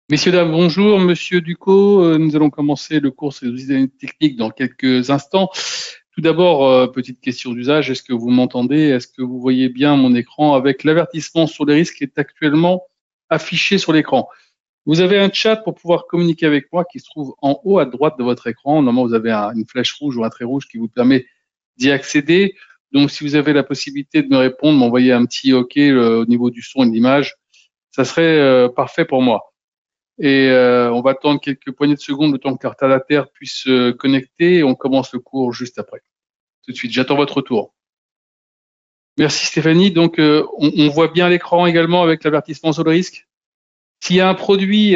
Messieurs, dames, bonjour. Monsieur Ducot, nous allons commencer le cours sur les outils techniques dans quelques instants. Tout d'abord, petite question d'usage. Est-ce que vous m'entendez? Est-ce que vous voyez bien mon écran avec l'avertissement sur les risques qui est actuellement affiché sur l'écran? Vous avez un chat pour pouvoir communiquer avec moi qui se trouve en haut à droite de votre écran. Normalement, vous avez une flèche rouge ou un trait rouge qui vous permet d'y accéder. Donc, si vous avez la possibilité de me répondre, m'envoyer un petit OK au niveau du son et de l'image, ça serait parfait pour moi. Et on va attendre quelques poignées de secondes le temps que l'installateur puisse se connecter et on commence le cours juste après. Tout de suite, j'attends votre retour. Merci Stéphanie. Donc, on voit bien l'écran également avec l'avertissement sur le risque. S'il y a un produit,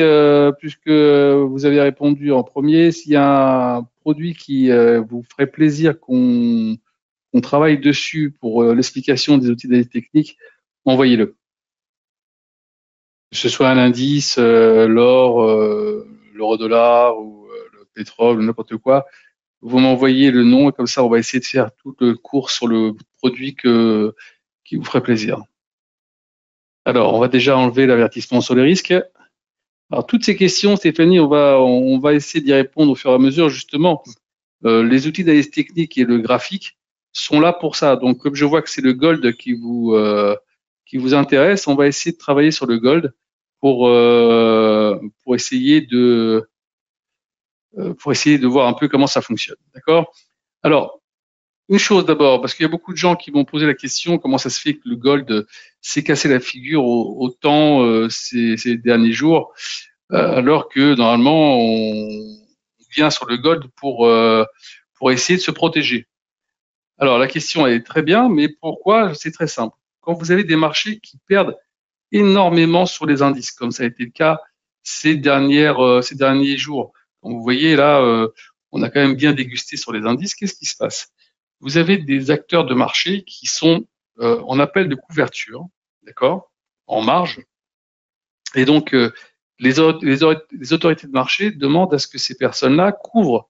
puisque vous avez répondu en premier, s'il y a un produit qui vous ferait plaisir qu'on travaille dessus pour l'explication des outils d'analyse technique, envoyez-le. Que ce soit un indice, l'or, l'euro-dollar ou le pétrole ou n'importe quoi, vous m'envoyez le nom et comme ça, on va essayer de faire tout le cours sur le produit qui vous ferait plaisir. Alors, on va déjà enlever l'avertissement sur les risques. Alors, toutes ces questions, Stéphanie, on va essayer d'y répondre au fur et à mesure. Justement, les outils d'analyse technique et le graphique sont là pour ça. Donc, comme je vois que c'est le gold qui vous intéresse, on va essayer de travailler sur le gold pour essayer de voir un peu comment ça fonctionne. D'accord? Alors, une chose d'abord, parce qu'il y a beaucoup de gens qui m'ont posé la question comment ça se fait que le gold s'est cassé la figure autant ces derniers jours, alors que normalement on vient sur le gold pour essayer de se protéger. Alors la question est très bien, mais pourquoi? C'est très simple. Quand vous avez des marchés qui perdent énormément sur les indices, comme ça a été le cas ces derniers jours. Donc, vous voyez là, on a quand même bien dégusté sur les indices. Qu'est-ce qui se passe? Vous avez des acteurs de marché qui sont en appel de couverture, d'accord, en marge, et donc les autorités de marché demandent à ce que ces personnes-là couvrent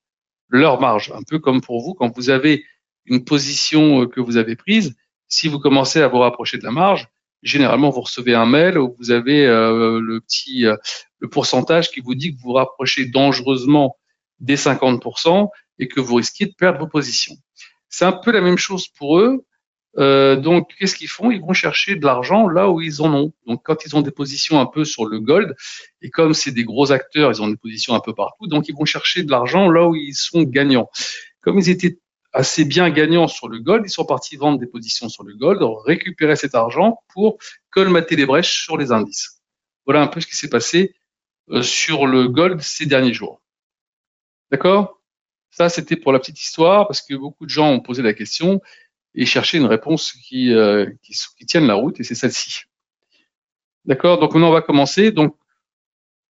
leur marge, un peu comme pour vous quand vous avez une position que vous avez prise. Si vous commencez à vous rapprocher de la marge, généralement vous recevez un mail où vous avez le pourcentage qui vous dit que vous vous rapprochez dangereusement des 50% et que vous risquez de perdre vos positions. C'est un peu la même chose pour eux. Donc, qu'est-ce qu'ils font? Ils vont chercher de l'argent là où ils en ont. Donc, quand ils ont des positions un peu sur le gold, et comme c'est des gros acteurs, ils ont des positions un peu partout, donc ils vont chercher de l'argent là où ils sont gagnants. Comme ils étaient assez bien gagnants sur le gold, ils sont partis vendre des positions sur le gold, récupérer cet argent pour colmater les brèches sur les indices. Voilà un peu ce qui s'est passé sur le gold ces derniers jours. D'accord? Ça, c'était pour la petite histoire, parce que beaucoup de gens ont posé la question et chercher une réponse qui tienne la route, et c'est celle-ci. D'accord? Donc maintenant, on va commencer. Donc,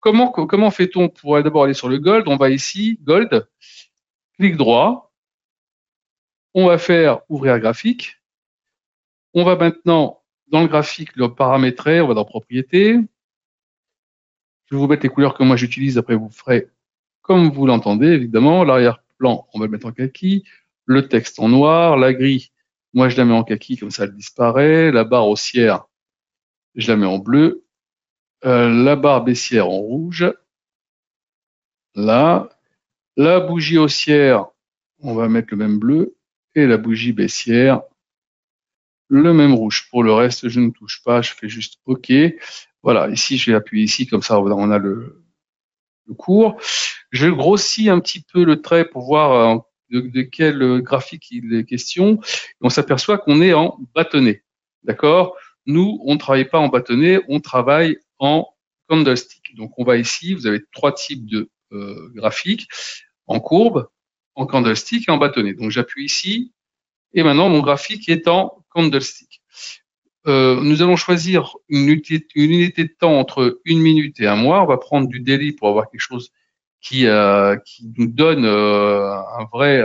comment fait-on pour d'abord aller sur le gold? On va ici, gold, clic droit, on va faire ouvrir graphique. On va maintenant, dans le graphique, le paramétrer, on va dans propriétés. Je vais vous mettre les couleurs que moi j'utilise, après vous ferez comme vous l'entendez, évidemment. L'arrière-plan, on va le mettre en kaki. Le texte en noir. La grille, moi je la mets en kaki, comme ça elle disparaît. La barre haussière, je la mets en bleu. La barre baissière en rouge, là. La bougie haussière, on va mettre le même bleu. Et la bougie baissière, le même rouge. Pour le reste, je ne touche pas, je fais juste OK. Voilà, ici, je vais appuyer ici, comme ça, on a le cours. Je grossis un petit peu le trait pour voir de quel graphique il est question. Et on s'aperçoit qu'on est en bâtonnet. D'accord? Nous, on ne travaille pas en bâtonnet, on travaille en candlestick. Donc, on va ici, vous avez trois types de graphiques, en courbe, en candlestick et en bâtonnet. Donc, j'appuie ici, et maintenant, mon graphique est en candlestick. Nous allons choisir une unité de temps entre 1 minute et 1 mois. On va prendre du daily pour avoir quelque chose qui nous donne un vrai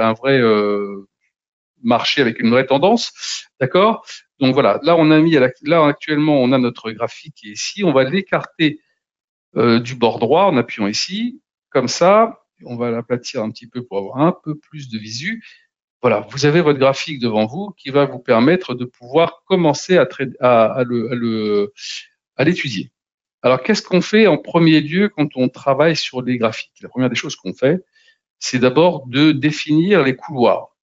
marché avec une vraie tendance, d'accord? Donc voilà, là on a mis là actuellement on a notre graphique qui est ici, on va l'écarter du bord droit en appuyant ici, comme ça, on va l'aplatir un petit peu pour avoir un peu plus de visu. Voilà, vous avez votre graphique devant vous qui va vous permettre de pouvoir commencer à l'étudier. Alors, qu'est-ce qu'on fait en premier lieu quand on travaille sur les graphiques? La première des choses qu'on fait, c'est d'abord de définir les couloirs.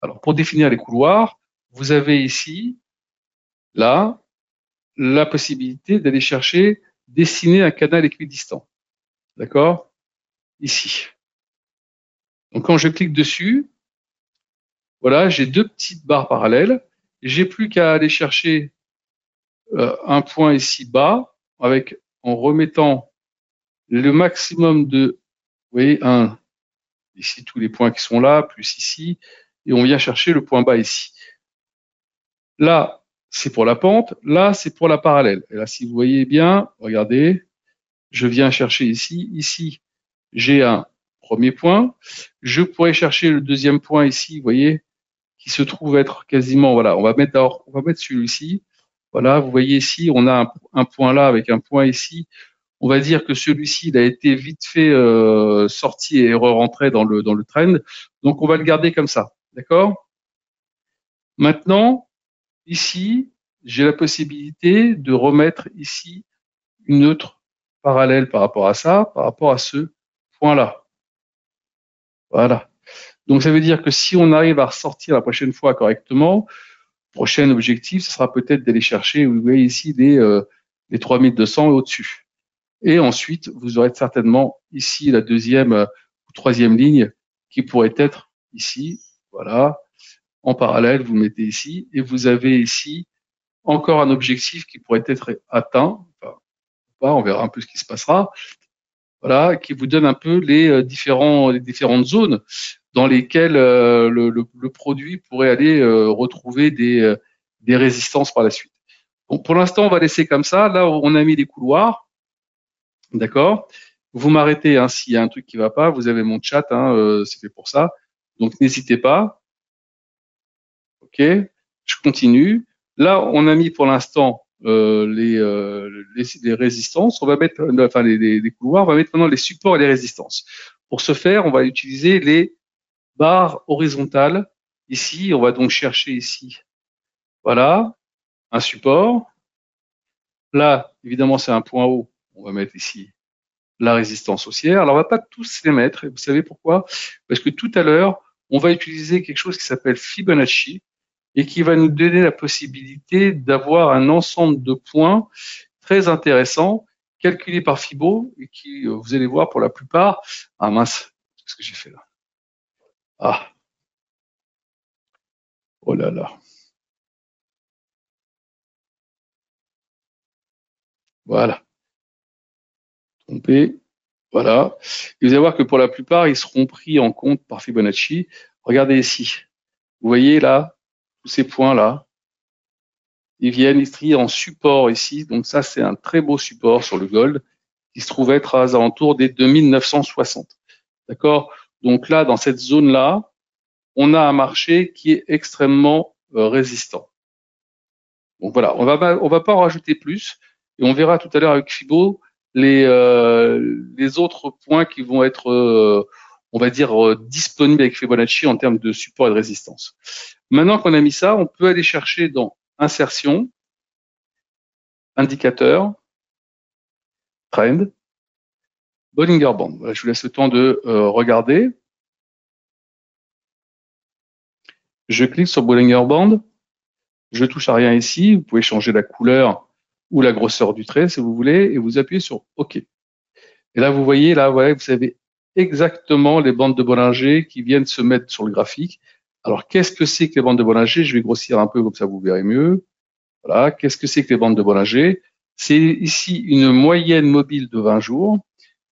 Alors, pour définir les couloirs, vous avez ici, là, la possibilité d'aller chercher, dessiner un canal équidistant. D'accord? Ici. Donc, quand je clique dessus, voilà, j'ai deux petites barres parallèles. J'ai plus qu'à aller chercher un point ici bas, en remettant le maximum de, vous voyez, ici tous les points qui sont là, plus ici, et on vient chercher le point bas ici. Là, c'est pour la pente, là, c'est pour la parallèle. Et là, si vous voyez bien, regardez, je viens chercher ici, j'ai un premier point. Je pourrais chercher le deuxième point ici, vous voyez, qui se trouve être quasiment, voilà, on va mettre celui-ci. Voilà, vous voyez ici, on a un point là avec un point ici. On va dire que celui-ci, il a été vite fait sorti et re-rentré dans le trend. Donc, on va le garder comme ça. D'accord? Maintenant, ici, j'ai la possibilité de remettre ici une autre parallèle par rapport à ça, par rapport à ce point-là. Voilà. Donc, ça veut dire que si on arrive à ressortir la prochaine fois correctement, prochain objectif, ce sera peut-être d'aller chercher, vous voyez ici, les 3200 au-dessus. Et ensuite, vous aurez certainement ici la deuxième ou troisième ligne qui pourrait être ici. Voilà. En parallèle, vous le mettez ici. Et vous avez ici encore un objectif qui pourrait être atteint. Enfin, pas, on verra un peu ce qui se passera. Voilà, qui vous donne un peu les différentes zones dans lesquelles le produit pourrait aller retrouver des résistances par la suite. Donc, pour l'instant, on va laisser comme ça. Là, on a mis des couloirs. D'accord? Vous m'arrêtez hein, s'il y a un truc qui va pas. Vous avez mon chat, hein, c'est fait pour ça. Donc, n'hésitez pas. OK? Je continue. Là, on a mis pour l'instant les résistances. On va mettre, enfin les couloirs. On va mettre maintenant les supports et les résistances. Pour ce faire, on va utiliser les barres horizontales. Ici, on va donc chercher ici. Voilà, un support. Là, évidemment, c'est un point haut. On va mettre ici la résistance haussière. Alors, on va pas tous les mettre. Vous savez pourquoi? Parce que tout à l'heure, on va utiliser quelque chose qui s'appelle Fibonacci et qui va nous donner la possibilité d'avoir un ensemble de points très intéressants calculés par Fibo et qui, vous allez voir pour la plupart, ah mince, qu'est-ce que j'ai fait là? Ah, oh là là. Voilà, trompé. Voilà. Et vous allez voir que pour la plupart, ils seront pris en compte par Fibonacci. Regardez ici. Vous voyez là, tous ces points-là, ils viennent, ils trient en support ici. Donc ça, c'est un très beau support sur le gold qui se trouve être aux alentours des 2960. D'accord? Donc là, dans cette zone-là, on a un marché qui est extrêmement résistant. Donc voilà, on va pas en rajouter plus et on verra tout à l'heure avec Fibo les autres points qui vont être, on va dire, disponibles avec Fibonacci en termes de support et de résistance. Maintenant qu'on a mis ça, on peut aller chercher dans Insertion, Indicateur, Trend, Bollinger Band. Voilà, je vous laisse le temps de regarder. Je clique sur Bollinger Band. Je touche à rien ici. Vous pouvez changer la couleur ou la grosseur du trait si vous voulez et vous appuyez sur OK. Et là, vous voyez, là, voilà, vous avez exactement les bandes de Bollinger qui viennent se mettre sur le graphique. Alors, qu'est-ce que c'est que les bandes de Bollinger? Je vais grossir un peu comme ça, vous verrez mieux. Voilà, qu'est-ce que c'est que les bandes de Bollinger? C'est ici une moyenne mobile de 20 jours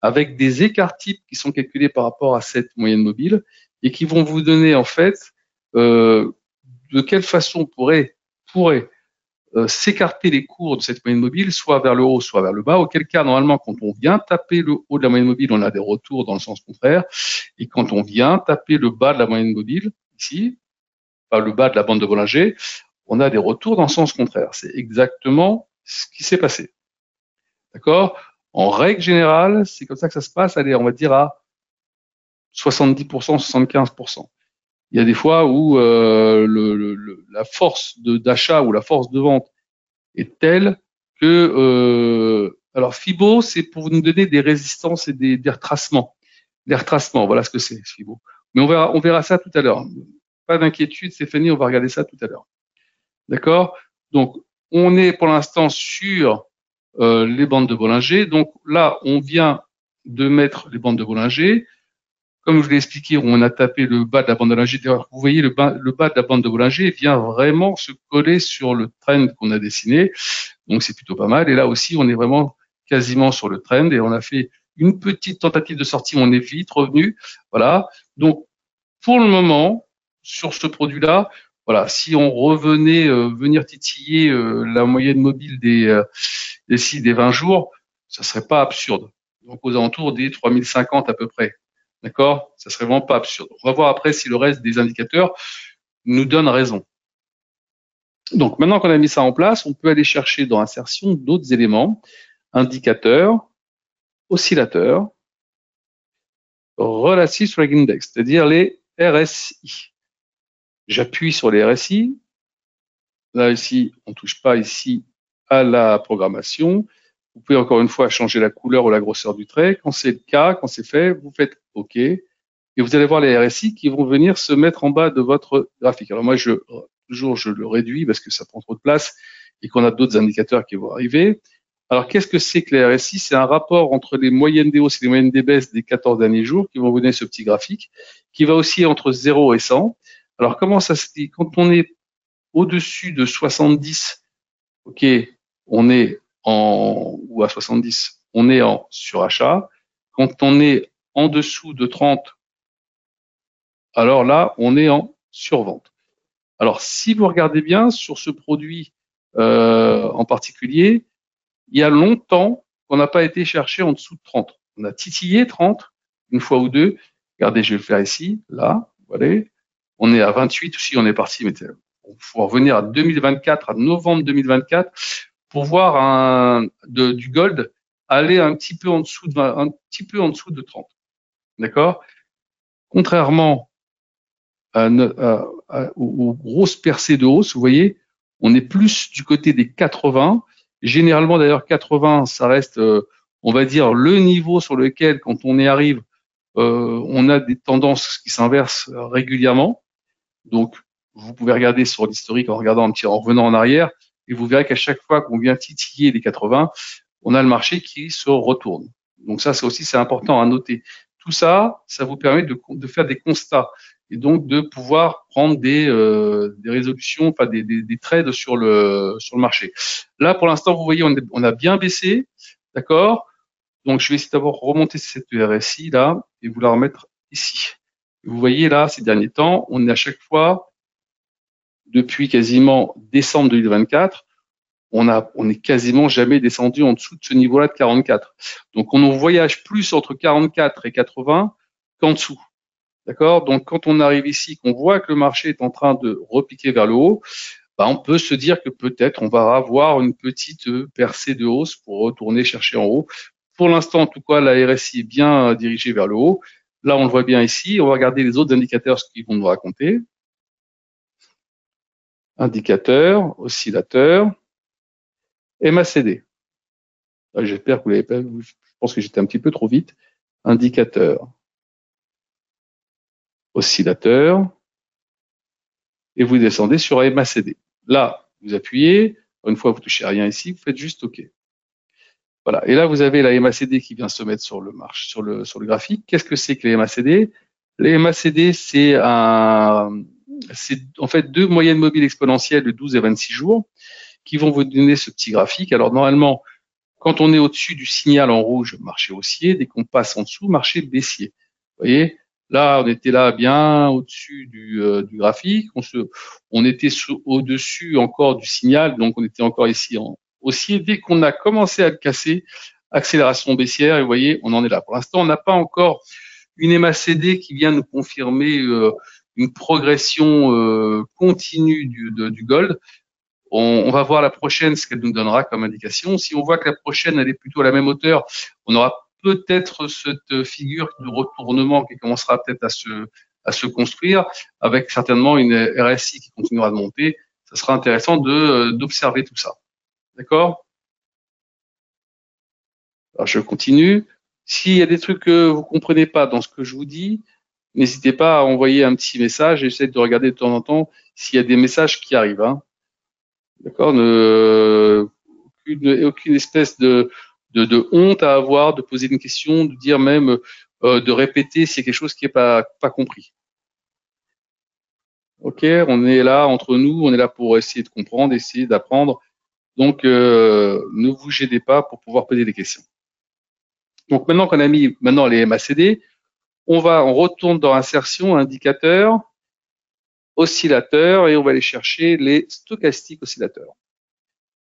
avec des écarts types qui sont calculés par rapport à cette moyenne mobile et qui vont vous donner en fait de quelle façon pourrait s'écarter les cours de cette moyenne mobile, soit vers le haut, soit vers le bas, auquel cas, normalement, quand on vient taper le haut de la moyenne mobile, on a des retours dans le sens contraire, et quand on vient taper le bas de la moyenne mobile, ici, pas le bas de la bande de Bollinger, on a des retours dans le sens contraire. C'est exactement ce qui s'est passé. D'accord? En règle générale, c'est comme ça que ça se passe, allez, on va dire à 70%, 75%. Il y a des fois où la force d'achat ou la force de vente est telle que Alors, FIBO, c'est pour nous donner des résistances et des retracements. Des retracements, voilà ce que c'est, FIBO. Mais on verra ça tout à l'heure. Pas d'inquiétude, Stéphanie, on va regarder ça tout à l'heure. D'accord? Donc, on est pour l'instant sur les bandes de Bollinger. Donc là, on vient de mettre les bandes de Bollinger. Comme je vous l'ai expliqué, on a tapé le bas de la bande de Bollinger. Vous voyez, le bas de la bande de Bollinger vient vraiment se coller sur le trend qu'on a dessiné. Donc c'est plutôt pas mal. Et là aussi, on est vraiment quasiment sur le trend et on a fait une petite tentative de sortie. On est vite revenu. Voilà. Donc pour le moment, sur ce produit-là, voilà, si on revenait venir titiller la moyenne mobile des 20 jours, ça serait pas absurde. Donc aux alentours des 3050 à peu près. D'accord? Ça serait vraiment pas absurde. On va voir après si le reste des indicateurs nous donne raison. Donc maintenant qu'on a mis ça en place, on peut aller chercher dans insertion d'autres éléments, indicateurs, oscillateurs, relatifs sur index, c'est-à-dire les RSI. J'appuie sur les RSI. Là, ici, on touche pas ici à la programmation. Vous pouvez encore une fois changer la couleur ou la grosseur du trait. Quand c'est le cas, quand c'est fait, vous faites OK. Et vous allez voir les RSI qui vont venir se mettre en bas de votre graphique. Alors moi, toujours, je le réduis parce que ça prend trop de place et qu'on a d'autres indicateurs qui vont arriver. Alors, qu'est-ce que c'est que les RSI? C'est un rapport entre les moyennes des hausses et les moyennes des baisses des 14 derniers jours qui vont vous donner ce petit graphique qui va osciller entre 0 et 100. Alors, comment ça se dit? Quand on est au-dessus de 70, OK, on est ou à 70, on est en surachat. Quand on est en dessous de 30, alors là, on est en survente. Alors, si vous regardez bien sur ce produit en particulier, il y a longtemps qu'on n'a pas été chercher en dessous de 30. On a titillé 30 une fois ou deux. Regardez, je vais le faire ici, là, voilà. On est à 28 aussi, on est parti, mais il faut revenir à 2024, à novembre 2024, pour voir du gold aller un petit peu en dessous de 30. D'accord? Contrairement aux grosses percées de hausse, vous voyez, on est plus du côté des 80. Généralement, d'ailleurs, 80, ça reste, on va dire, le niveau sur lequel, quand on y arrive, on a des tendances qui s'inversent régulièrement. Donc, vous pouvez regarder sur l'historique en regardant en revenant en arrière, et vous verrez qu'à chaque fois qu'on vient titiller les 80, on a le marché qui se retourne. Donc ça aussi, c'est important à noter. Tout ça, ça vous permet de faire des constats et donc de pouvoir prendre des résolutions, enfin des trades sur le marché. Là, pour l'instant, vous voyez, on a bien baissé, d'accord. Donc je vais essayer d'abord remonter cette RSI là et vous la remettre ici. Vous voyez là, ces derniers temps, on est à chaque fois, depuis quasiment décembre 2024, on n'est quasiment jamais descendu en dessous de ce niveau-là de 44. Donc on voyage plus entre 44 et 80 qu'en dessous. D'accord? Donc quand on arrive ici, qu'on voit que le marché est en train de repiquer vers le haut, bah, on peut se dire que peut-être on va avoir une petite percée de hausse pour retourner chercher en haut. Pour l'instant, en tout cas, la RSI est bien dirigée vers le haut. Là, on le voit bien ici. On va regarder les autres indicateurs, ce qu'ils vont nous raconter. Indicateur, oscillateur, MACD. J'espère que vous l'avez pas vu. Je pense que j'étais un petit peu trop vite. Indicateur, oscillateur, et vous descendez sur MACD. Là, vous appuyez. Une fois, vous touchez à rien ici. Vous faites juste OK. Voilà. Et là, vous avez la MACD qui vient se mettre sur le sur le graphique. Qu'est-ce que c'est que les MACD? Les MACD, c'est en fait deux moyennes mobiles exponentielles de 12 et 26 jours qui vont vous donner ce petit graphique. Alors, normalement, quand on est au-dessus du signal en rouge, marché haussier. Dès qu'on passe en dessous, marché baissier. Vous voyez? Là, on était là bien au-dessus du graphique. On était au-dessus encore du signal, donc on était encore ici en haussier. Dès qu'on a commencé à le casser, accélération baissière, et vous voyez, on en est là. Pour l'instant, on n'a pas encore une MACD qui vient nous confirmer une progression continue du gold. On va voir la prochaine, ce qu'elle nous donnera comme indication. Si on voit que la prochaine, elle est plutôt à la même hauteur, on aura peut-être cette figure de retournement qui commencera peut-être à se construire, avec certainement une RSI qui continuera de monter. Ça sera intéressant d'observer tout ça. D'accord? Alors, je continue. S'il y a des trucs que vous comprenez pas dans ce que je vous dis, n'hésitez pas à envoyer un petit message. J'essaie de regarder de temps en temps s'il y a des messages qui arrivent. Hein. D'accord? Aucune espèce de honte à avoir, de poser une question, de dire même, de répéter si c'est quelque chose qui est pas compris. Ok? On est là entre nous, on est là pour essayer de comprendre, essayer d'apprendre. Donc, ne vous gênez pas pour pouvoir poser des questions. Donc, maintenant qu'on a mis les MACD, on retourne dans insertion, indicateur, oscillateur, et on va aller chercher les stochastiques oscillateurs.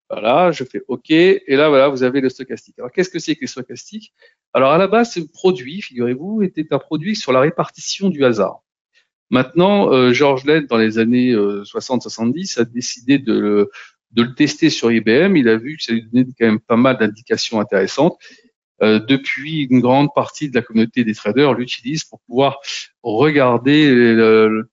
Voilà, je fais OK, et là, voilà, vous avez le stochastique. Alors, qu'est-ce que c'est que les stochastiques? Alors, à la base, ce produit, figurez-vous, était un produit sur la répartition du hasard. Maintenant, George Lent, dans les années 60-70, a décidé de le tester sur IBM. Il a vu que ça lui donnait quand même pas mal d'indications intéressantes. Depuis, une grande partie de la communauté des traders l'utilise pour pouvoir regarder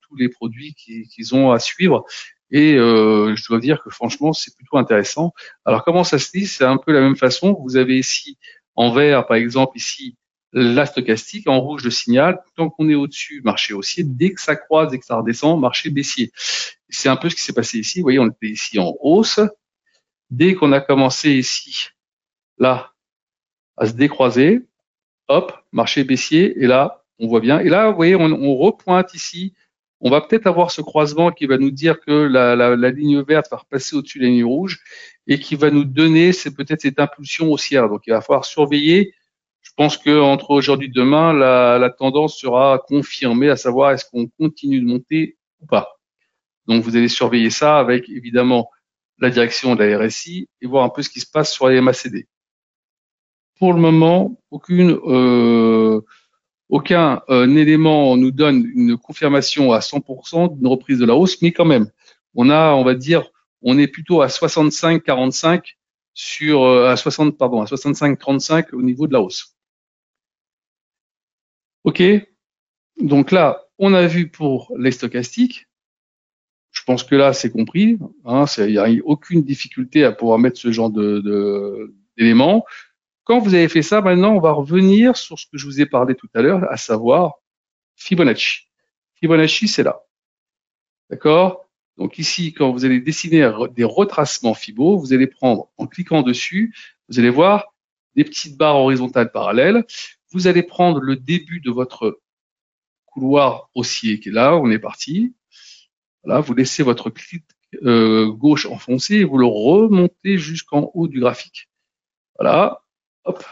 tous les produits qu'ils ont à suivre. Et je dois dire que franchement, c'est plutôt intéressant. Alors, comment ça se lit? C'est un peu la même façon. Vous avez ici, en vert, par exemple, ici, la stochastique, en rouge, le signal. Tant qu'on est au-dessus, marché haussier. Dès que ça croise, dès que ça redescend, marché baissier. C'est un peu ce qui s'est passé ici. Vous voyez, on était ici en hausse. Dès qu'on a commencé ici, là, à se décroiser, hop, marché baissier, et là, on voit bien. Et là, vous voyez, on repointe ici. On va peut-être avoir ce croisement qui va nous dire que la ligne verte va repasser au-dessus de la ligne rouge et qui va nous donner peut-être cette impulsion haussière. Donc, il va falloir surveiller. Je pense que entre aujourd'hui et demain, la tendance sera confirmée, à savoir est-ce qu'on continue de monter ou pas. Donc, vous allez surveiller ça avec évidemment la direction de la RSI et voir un peu ce qui se passe sur les MACD. Pour le moment, aucun élément nous donne une confirmation à 100% d'une reprise de la hausse, mais quand même, on va dire, on est plutôt à 65-45 à 65-35 au niveau de la hausse. Ok, donc là, on a vu pour les stochastiques. Je pense que là, c'est compris. Hein, il n'y a aucune difficulté à pouvoir mettre ce genre d'éléments. Quand vous avez fait ça, maintenant, on va revenir sur ce que je vous ai parlé tout à l'heure, à savoir Fibonacci. Fibonacci, c'est là. D'accord? Donc ici, quand vous allez dessiner des retracements Fibo, vous allez prendre, en cliquant dessus, vous allez voir des petites barres horizontales parallèles. Vous allez prendre le début de votre couloir haussier qui est là, on est parti. Voilà, vous laissez votre clic gauche enfoncé et vous le remontez jusqu'en haut du graphique. Voilà, hop,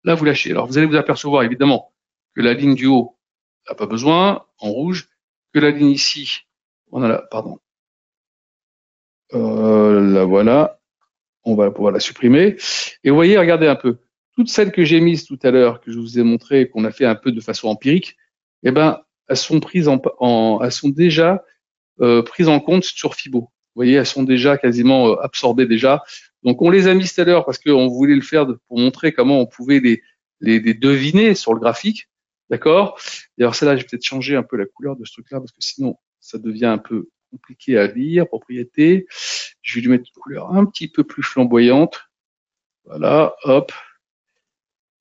là vous lâchez. Alors vous allez vous apercevoir évidemment que la ligne du haut n'a pas besoin, en rouge, que la ligne ici, on a là, pardon, la voilà, on va pouvoir la supprimer. Et vous voyez, regardez un peu, toutes celles que j'ai mises tout à l'heure, que je vous ai montré, qu'on a fait un peu de façon empirique, eh ben, elles sont prises elles sont déjà prises en compte sur Fibo. Vous voyez, elles sont déjà quasiment absorbées déjà. Donc on les a mises tout à l'heure parce qu'on voulait le faire pour montrer comment on pouvait les deviner sur le graphique. D'accord? D'ailleurs, celle-là, je vais peut-être changer un peu la couleur de ce truc-là parce que sinon, ça devient un peu compliqué à lire. Propriété. Je vais lui mettre une couleur un petit peu plus flamboyante. Voilà, hop.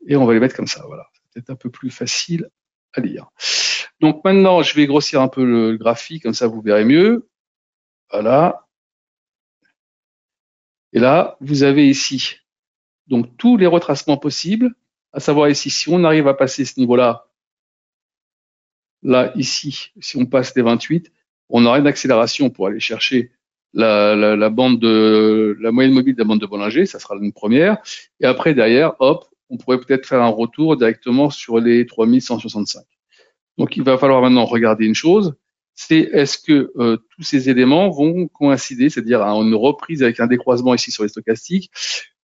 Et on va les mettre comme ça. Voilà. C'est peut-être un peu plus facile à lire. Donc maintenant, je vais grossir un peu le graphique, comme ça vous verrez mieux. Voilà. Et là, vous avez ici donc tous les retracements possibles, à savoir ici, si on arrive à passer ce niveau-là, là, ici, si on passe les 28, on aura une accélération pour aller chercher la bande la moyenne mobile de la bande de Bollinger, ça sera une première. Et après, derrière, hop, on pourrait peut-être faire un retour directement sur les 3165. Donc, il va falloir maintenant regarder une chose, c'est est-ce que tous ces éléments vont coïncider, c'est-à-dire une reprise avec un décroisement ici sur les stochastiques,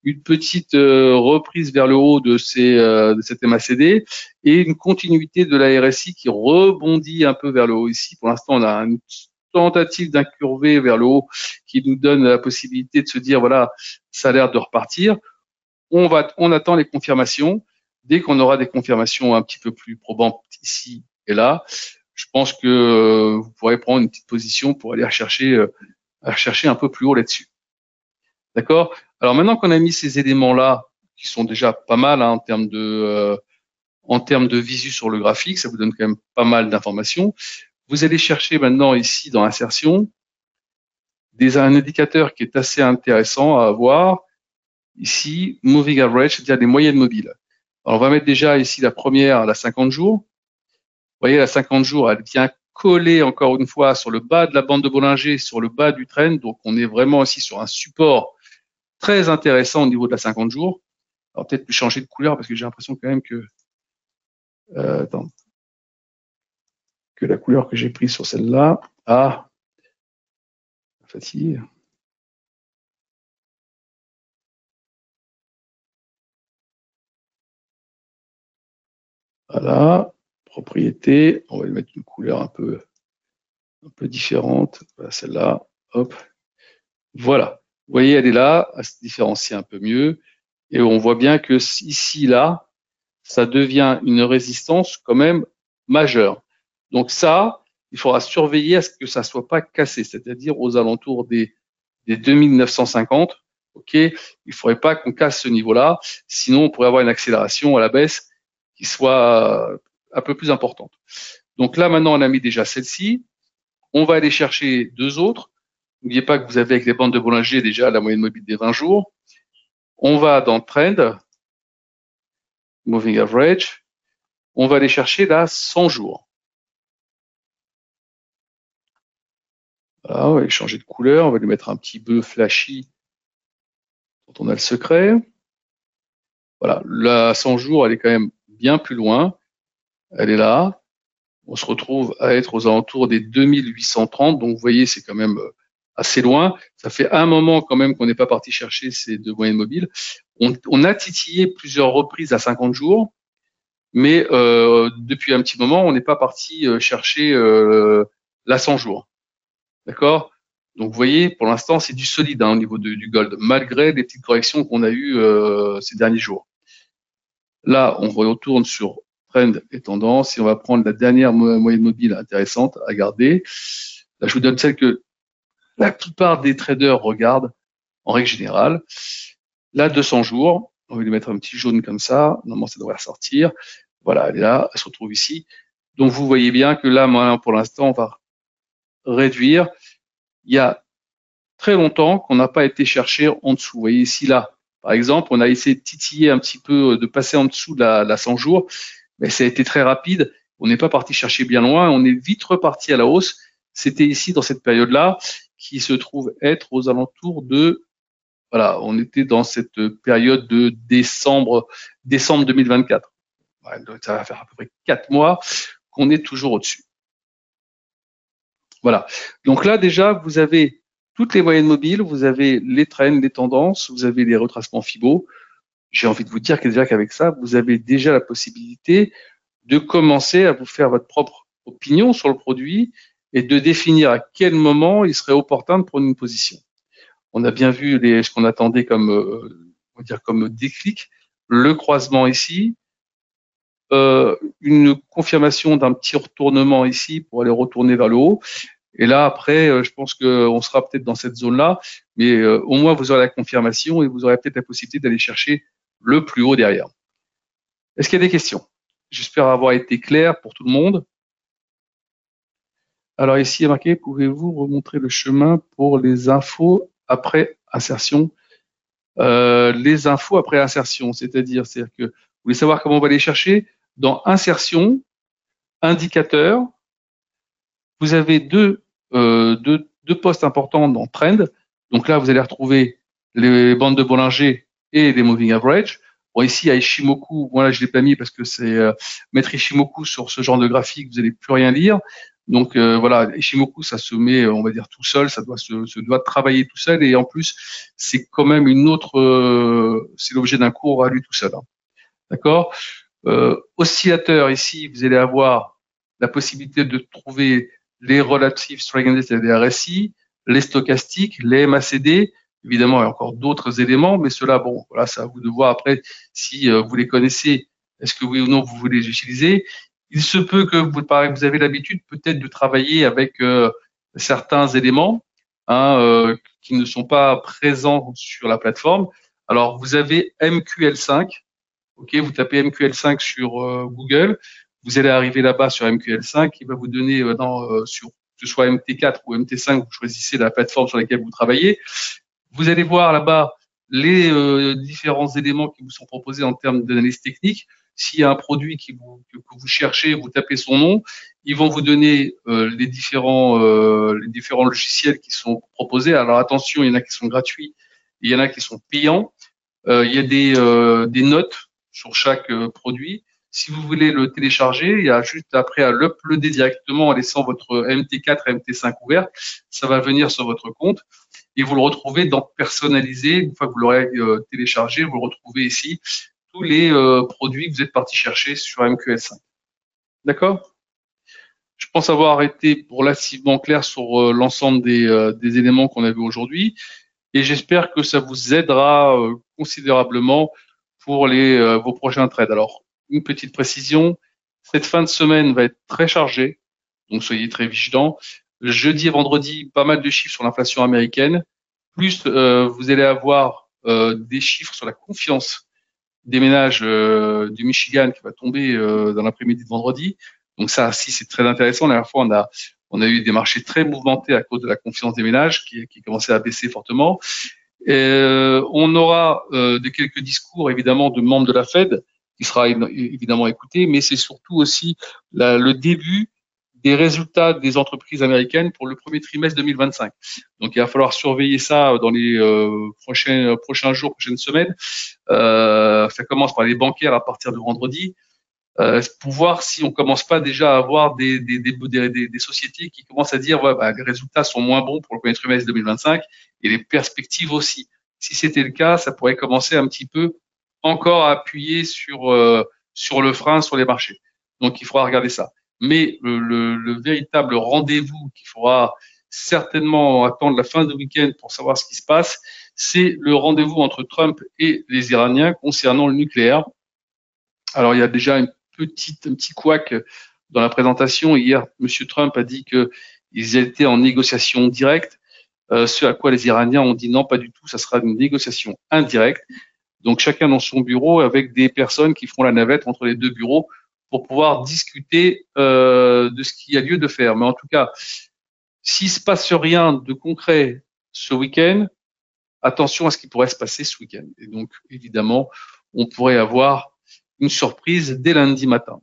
une petite reprise vers le haut de cette MACD et une continuité de la RSI qui rebondit un peu vers le haut ici. Pour l'instant, on a une tentative d'incurver vers le haut qui nous donne la possibilité de se dire, voilà, ça a l'air de repartir. On attend les confirmations. Dès qu'on aura des confirmations un petit peu plus probantes ici et là, je pense que vous pourrez prendre une petite position pour aller rechercher un peu plus haut là-dessus. D'accord? Alors maintenant qu'on a mis ces éléments-là qui sont déjà pas mal hein, en termes de visu sur le graphique, ça vous donne quand même pas mal d'informations. Vous allez chercher maintenant ici dans insertion un indicateur qui est assez intéressant à avoir. Ici, moving average, c'est-à-dire des moyennes mobiles. Alors, on va mettre déjà ici la première, la 50 jours. Vous voyez, la 50 jours, elle vient coller encore une fois sur le bas de la bande de Bollinger, sur le bas du trend. Donc, on est vraiment ici sur un support très intéressant au niveau de la 50 jours. Alors, peut-être changer de couleur parce que j'ai l'impression quand même que attends, que la couleur que j'ai prise sur celle-là, fatigue. Voilà, propriété, on va lui mettre une couleur un peu différente. Voilà, celle-là, hop. Voilà, vous voyez, elle est là, elle se différencie un peu mieux. Et on voit bien que ici, là, ça devient une résistance quand même majeure. Donc ça, il faudra surveiller à ce que ça soit pas cassé, c'est-à-dire aux alentours des 2950. Ok, il faudrait pas qu'on casse ce niveau-là, sinon on pourrait avoir une accélération à la baisse qui soit un peu plus importante. Donc là, maintenant, on a mis déjà celle-ci. On va aller chercher deux autres. N'oubliez pas que vous avez avec les bandes de Bollinger déjà la moyenne mobile des 20 jours. On va dans Trend, Moving Average. On va aller chercher la 100 jours. Voilà, on va aller changer de couleur. On va lui mettre un petit bleu flashy dont on a le secret. Voilà, la 100 jours, elle est quand même bien plus loin. Elle est là. On se retrouve à être aux alentours des 2830. Donc, vous voyez, c'est quand même assez loin. Ça fait un moment quand même qu'on n'est pas parti chercher ces deux moyennes mobiles. On a titillé plusieurs reprises à 50 jours, mais depuis un petit moment, on n'est pas parti chercher la 100 jours. D'accord? Donc, vous voyez, pour l'instant, c'est du solide hein, au niveau du gold, malgré les petites corrections qu'on a eues ces derniers jours. Là, on retourne sur trend et tendance et on va prendre la dernière moyenne mobile intéressante à garder. Là, je vous donne celle que la plupart des traders regardent en règle générale. Là, 200 jours, on va lui mettre un petit jaune comme ça. Normalement, ça devrait ressortir. Voilà, elle est là, elle se retrouve ici. Donc, vous voyez bien que là, pour l'instant, on va réduire. Il y a très longtemps qu'on n'a pas été chercher en dessous. Vous voyez ici, là, par exemple, on a essayé de titiller un petit peu, de passer en dessous de la 100 jours, mais ça a été très rapide. On n'est pas parti chercher bien loin. On est vite reparti à la hausse. C'était ici, dans cette période-là, qui se trouve être aux alentours de, voilà, on était dans cette période de décembre 2024. Ouais, donc ça va faire à peu près 4 mois qu'on est toujours au-dessus. Voilà. Donc là, déjà, vous avez toutes les moyennes mobiles, vous avez les trends, les tendances, vous avez les retracements Fibo. J'ai envie de vous dire déjà qu'avec ça, vous avez déjà la possibilité de commencer à vous faire votre propre opinion sur le produit et de définir à quel moment il serait opportun de prendre une position. On a bien vu ce qu'on attendait comme, on va dire comme déclic, le croisement ici, une confirmation d'un petit retournement ici pour aller retourner vers le haut. Et là, après, je pense qu'on sera peut-être dans cette zone-là, mais au moins vous aurez la confirmation et vous aurez peut-être la possibilité d'aller chercher le plus haut derrière. Est-ce qu'il y a des questions? J'espère avoir été clair pour tout le monde. Alors ici, il y a marqué, pouvez-vous remontrer le chemin pour les infos après insertion? Les infos après insertion, c'est-à-dire que vous voulez savoir comment on va les chercher? Dans insertion, indicateur, vous avez deux postes importants dans Trend. Donc là, vous allez retrouver les bandes de Bollinger et les Moving Average. Bon, ici, à Ishimoku, voilà, je l'ai pas mis parce que c'est mettre Ishimoku sur ce genre de graphique, vous n'allez plus rien lire. Donc voilà, Ishimoku, ça se met, on va dire, tout seul, ça doit travailler tout seul. Et en plus, c'est quand même une autre, c'est l'objet d'un cours à lui tout seul. Hein. D'accord. Oscillateur, ici, vous allez avoir la possibilité de trouver les relative strength index et les RSI, les stochastiques, les MACD. Évidemment, il y a encore d'autres éléments, mais ceux-là, bon, voilà, c'est à vous de voir après si vous les connaissez. Est-ce que oui ou non vous voulez les utiliser? Il se peut que vous avez l'habitude peut-être de travailler avec certains éléments hein, qui ne sont pas présents sur la plateforme. Alors, vous avez MQL5. OK, vous tapez MQL5 sur Google. Vous allez arriver là-bas sur MQL5. Il va vous donner sur que ce soit MT4 ou MT5, vous choisissez la plateforme sur laquelle vous travaillez. Vous allez voir là-bas les différents éléments qui vous sont proposés en termes d'analyse technique. S'il y a un produit que vous cherchez, vous tapez son nom. Ils vont vous donner les différents logiciels qui sont proposés. Alors attention, il y en a qui sont gratuits, il y en a qui sont payants. Il y a des notes sur chaque produit. Si vous voulez le télécharger, il y a juste après à l'uploader directement en laissant votre MT4 et MT5 ouvert. Ça va venir sur votre compte et vous le retrouvez dans personnalisé. Une fois que vous l'aurez téléchargé, vous le retrouvez ici tous les produits que vous êtes parti chercher sur MQL5. D'accord? Je pense avoir été relativement clair sur l'ensemble des éléments qu'on a vus aujourd'hui et j'espère que ça vous aidera considérablement pour vos prochains trades. Alors, une petite précision, cette fin de semaine va être très chargée, donc soyez très vigilants. Jeudi et vendredi, pas mal de chiffres sur l'inflation américaine, plus vous allez avoir des chiffres sur la confiance des ménages du Michigan qui va tomber dans l'après-midi de vendredi. Donc ça, si c'est très intéressant. La dernière fois, on a eu des marchés très mouvementés à cause de la confiance des ménages qui commençait à baisser fortement. On aura quelques discours évidemment de membres de la Fed qui sera évidemment écouté, mais c'est surtout aussi le début des résultats des entreprises américaines pour le premier trimestre 2025. Donc il va falloir surveiller ça dans les prochains jours, prochaines semaines. Ça commence par les bancaires à partir de vendredi. Pour voir si on commence pas déjà à avoir des sociétés qui commencent à dire les résultats sont moins bons pour le premier trimestre 2025 et les perspectives aussi. Si c'était le cas, ça pourrait commencer un petit peu encore à appuyer sur le frein sur les marchés. Donc il faudra regarder ça. Mais le véritable rendez-vous qu'il faudra certainement attendre la fin du week-end pour savoir ce qui se passe, c'est le rendez-vous entre Trump et les Iraniens concernant le nucléaire. Alors il y a déjà un petit couac dans la présentation. Hier, M. Trump a dit qu'ils étaient en négociation directe, ce à quoi les Iraniens ont dit non, pas du tout, ça sera une négociation indirecte. Donc chacun dans son bureau avec des personnes qui feront la navette entre les deux bureaux pour pouvoir discuter de ce qu'il y a lieu de faire. Mais en tout cas, s'il se passe rien de concret ce week-end, attention à ce qui pourrait se passer ce week-end. Et donc, évidemment, on pourrait avoir une surprise dès lundi matin.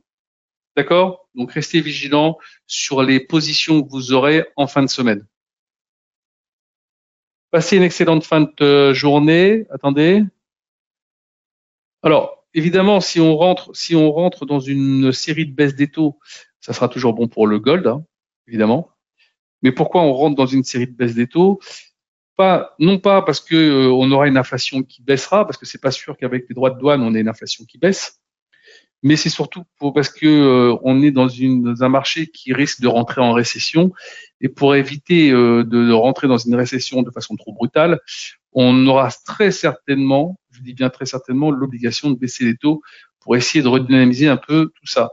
D'accord? Donc, restez vigilants sur les positions que vous aurez en fin de semaine. Passez une excellente fin de journée. Attendez. Alors, évidemment, si on rentre dans une série de baisses des taux, ça sera toujours bon pour le gold, hein, évidemment. Mais pourquoi on rentre dans une série de baisses des taux? Non pas parce que on aura une inflation qui baissera, parce que c'est pas sûr qu'avec les droits de douane on ait une inflation qui baisse, mais c'est surtout parce que on est dans un marché qui risque de rentrer en récession, et pour éviter de rentrer dans une récession de façon trop brutale, on aura très certainement, je dis bien très certainement, l'obligation de baisser les taux pour essayer de redynamiser un peu tout ça.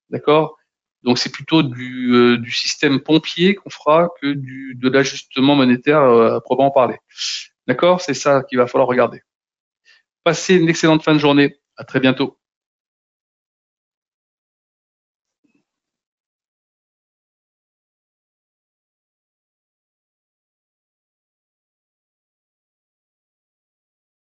D'accord? Donc c'est plutôt du système pompier qu'on fera que de l'ajustement monétaire à proprement parler. D'accord? C'est ça qu'il va falloir regarder. Passez une excellente fin de journée. À très bientôt.